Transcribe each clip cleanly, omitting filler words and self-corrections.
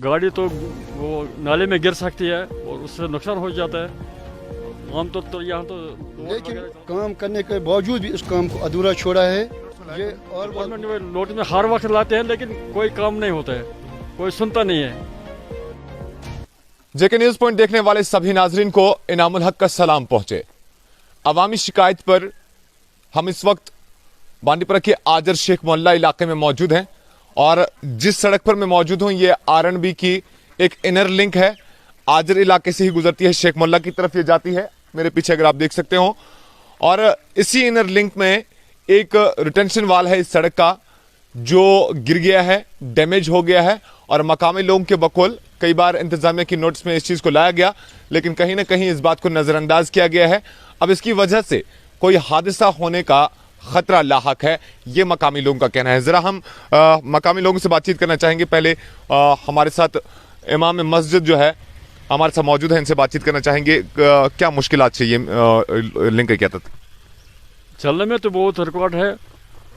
गाड़ी तो वो नाले में गिर सकती है और उससे नुकसान हो जाता है। आमतौर तो यहाँ तो लेकिन काम करने के बावजूद भी इस काम को अधूरा छोड़ा है। ये और नोट में हर वक्त लाते हैं लेकिन कोई काम नहीं होता है, कोई सुनता नहीं है। जेके न्यूज पॉइंट देखने वाले सभी नाजरीन को इनामुल हक का सलाम पहुंचे। अवामी शिकायत पर हम इस वक्त बांडीपुरा के आजर शेख मोहल्ला इलाके में मौजूद हैं और जिस सड़क पर मैं मौजूद हूं ये आरएनबी की एक इनर लिंक है। आजर इलाके से ही गुजरती है, शेख मोहल्ला की तरफ ये जाती है, मेरे पीछे अगर आप देख सकते हो। और इसी इनर लिंक में एक रिटेंशन वाल है इस सड़क का जो गिर गया है, डैमेज हो गया है और मकामी लोगों के बकौल कई बार इंतजामिया की नोटिस में इस चीज को लाया गया लेकिन कहीं ना कहीं इस बात को नजरअंदाज किया गया है। अब इसकी वजह से कोई हादसा होने का खतरा लाहक है, ये मकामी लोगों का कहना है। जरा हम मकामी लोगों से बातचीत करना चाहेंगे। पहले हमारे साथ इमाम मस्जिद जो है हमारे साथ मौजूद है, इनसे बातचीत करना चाहेंगे। क्या मुश्किलात से ये लिंक किया था? चलने में तो बहुत रुकावट है,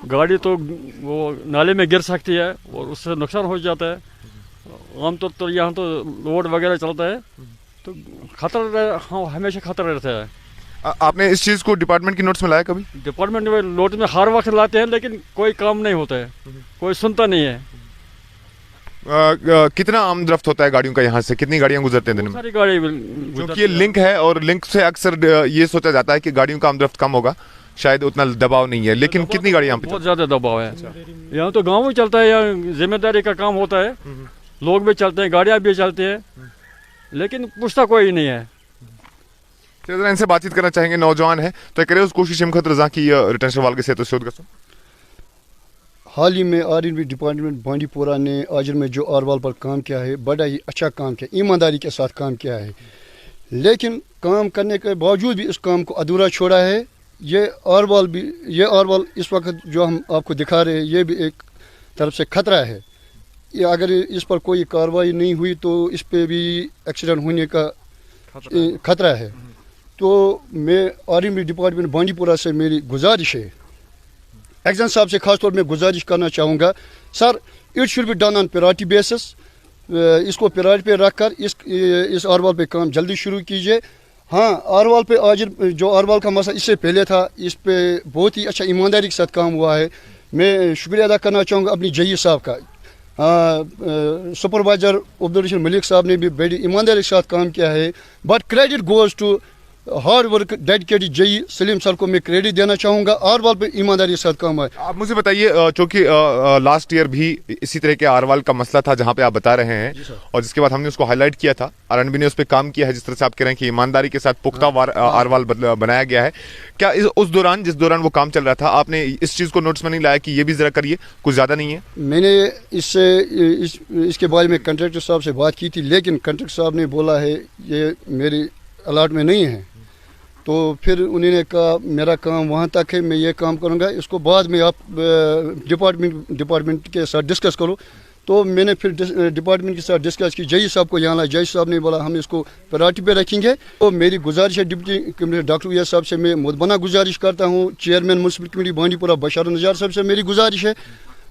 गाड़ी तो वो नाले में गिर सकती है और उससे नुकसान हो जाता है। आमतौर तो यहाँ तो रोड वगैरह चलता है तो खतरा, हाँ, हमेशा खतरा रहता है। आपने इस चीज को डिपार्टमेंट की नोट्स में लाया कभी? डिपार्टमेंट में नोट में हर वक्त लाते हैं लेकिन कोई काम नहीं होता है, कोई सुनता नहीं है। कितना आमदरफ्त होता है गाड़ियों का? यहाँ से कितनी गाड़ियां गुजरते हैं दिन में? सारी गाड़ी क्योंकि ये लिंक है और लिंक से अक्सर ये सोचा जाता है कि गाड़ियों का आमदरफ्त कम होगा, शायद उतना दबाव नहीं है, लेकिन कितनी गाड़ियां यहाँ पे? बहुत ज्यादा दबाव है। यहाँ तो गाँव में चलता है, यहाँ जिम्मेदारी का काम होता है, लोग भी चलते हैं, गाड़ियाँ भी चलती है लेकिन पूछता कोई नहीं है। जरा इनसे बातचीत करना चाहेंगे। नौजवान है तो करे उस कोशिश हिमखत रजा की रिटेंशन वाल के सेहत शोध का। हाल ही में आरएनबी डिपार्टमेंट बांडीपुरा ने आजर में जो आरवाल पर काम किया है, बड़ा ही अच्छा काम किया, ईमानदारी के साथ काम किया है, लेकिन काम करने के बावजूद भी इस काम को अधूरा छोड़ा है। ये आरवाल इस वक्त जो हम आपको दिखा रहे हैं ये भी एक तरफ से खतरा है। ये अगर इस पर कोई कार्रवाई नहीं हुई तो इस पे भी एक्सीडेंट होने का खतरा है। तो मैं आरएनबी डिपार्टमेंट बांडीपुरा से मेरी गुजारिश है, एक्शन साहब से खास तौर में गुजारिश करना चाहूँगा, sir it should be done on priority basis. इसको प्रायोरिटी पे रखकर इस आरवाल पे काम जल्दी शुरू कीजिए। हाँ, आरवाल पे आज जो आरवाल का मसला इससे पहले था, इस पे बहुत ही अच्छा ईमानदारी के साथ काम हुआ है। मैं शुक्रिया अदा करना चाहूँगा अपनी जई साहब का। सुपरवाइजर अब्दुल रशीद मलिक साहब ने भी बड़ी ईमानदारी के साथ काम किया है, but credit goes to hard work dedicated जई सलीम सर को मैं क्रेडिट देना चाहूँगा। आरवाल पे ईमानदारी के साथ काम है। आप मुझे बताइए, चूंकि लास्ट ईयर भी इसी तरह के आरवाल का मसला था जहां पे आप बता रहे हैं और जिसके बाद हमने उसको हाईलाइट किया था, आरएनबी ने उस पर काम किया है, जिस तरह से आप कह रहे हैं कि ईमानदारी के साथ पुख्ता आरवाल बनाया गया है। क्या उस दौरान जिस दौरान वो काम चल रहा था आपने इस चीज को नोटिस में नहीं लाया कि ये भी जरा करिए, कुछ ज्यादा नहीं है? मैंने इसके बारे में कंट्रैक्टर साहब से बात की थी, लेकिन कंट्रैक्टर साहब ने बोला है ये मेरी अलॉट में नहीं है। तो फिर उन्होंने कहा मेरा काम वहाँ तक है, मैं ये काम करूँगा, इसको बाद में आप डिपार्टमेंट के साथ डिस्कस करो। तो मैंने फिर डिपार्टमेंट के साथ डिस्कस की, जई साहब को यहाँ लाया, जई साहब ने बोला हम इसको प्रायोरिटी पे रखेंगे। तो मेरी गुजारिश है डिप्टी कमिश्नर डॉक्टर उवैस साहब से मैं मुदबना गुजारिश करता हूँ, chairman municipal committee Bandipora Bashar Nazar साहब से मेरी गुजारिश है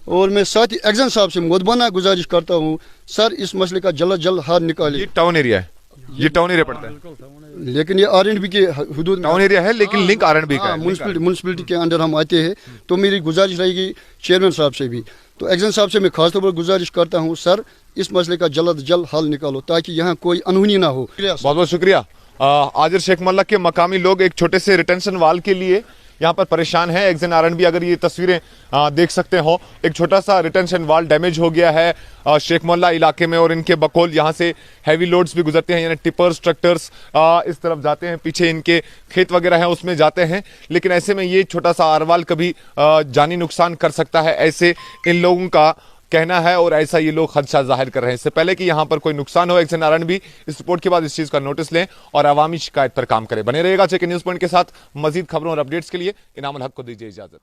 और मैं साथ ही एक्शन साहब से मुदबना गुजारिश करता हूँ, सर इस मसले का जल्द हल निकाले। ये टाउन एरिया है, ये टाउन एरिया पड़ता है लेकिन ये आरएनबी के हुदूद टाउन एरिया है, लेकिन लिंक आरएनबी का है, म्युनिसिपलिटी के अंदर हम आते हैं। तो मेरी गुजारिश रहेगी चेयरमैन साहब से भी, तो एक्शन साहब से मैं खासतौर पर गुजारिश करता हूँ, सर इस मसले का जल्द हल निकालो ताकि यहाँ कोई अनहोनी ना हो। बहुत बहुत शुक्रिया। आजर शेख मोहल्ला के मकामी लोग एक छोटे से रिटेंशन वाल के लिए यहाँ पर परेशान है। एक्सन आरएनबी अगर ये तस्वीरें देख सकते हो, एक छोटा सा रिटेंशन वाल डैमेज हो गया है शेख मोहल्ला इलाके में और इनके बकौल यहाँ से हैवी लोड्स भी गुजरते हैं, यानी टिपर्स ट्रैक्टर्स इस तरफ जाते हैं, पीछे इनके खेत वगैरह हैं उसमें जाते हैं। लेकिन ऐसे में ये छोटा सा आरवाल कभी जानी नुकसान कर सकता है, ऐसे इन लोगों का कहना है और ऐसा ये लोग खदशा जाहिर कर रहे हैं। इससे पहले कि यहाँ पर कोई नुकसान हो, एक्शन आरएनबी इस रिपोर्ट के बाद इस चीज का नोटिस लें और अवामी शिकायत पर काम करें। बने रहेगा जेके न्यूज पॉइंट के साथ। मजीद खबरों और अपडेट्स के लिए इनामुल हक को दीजिए इजाजत।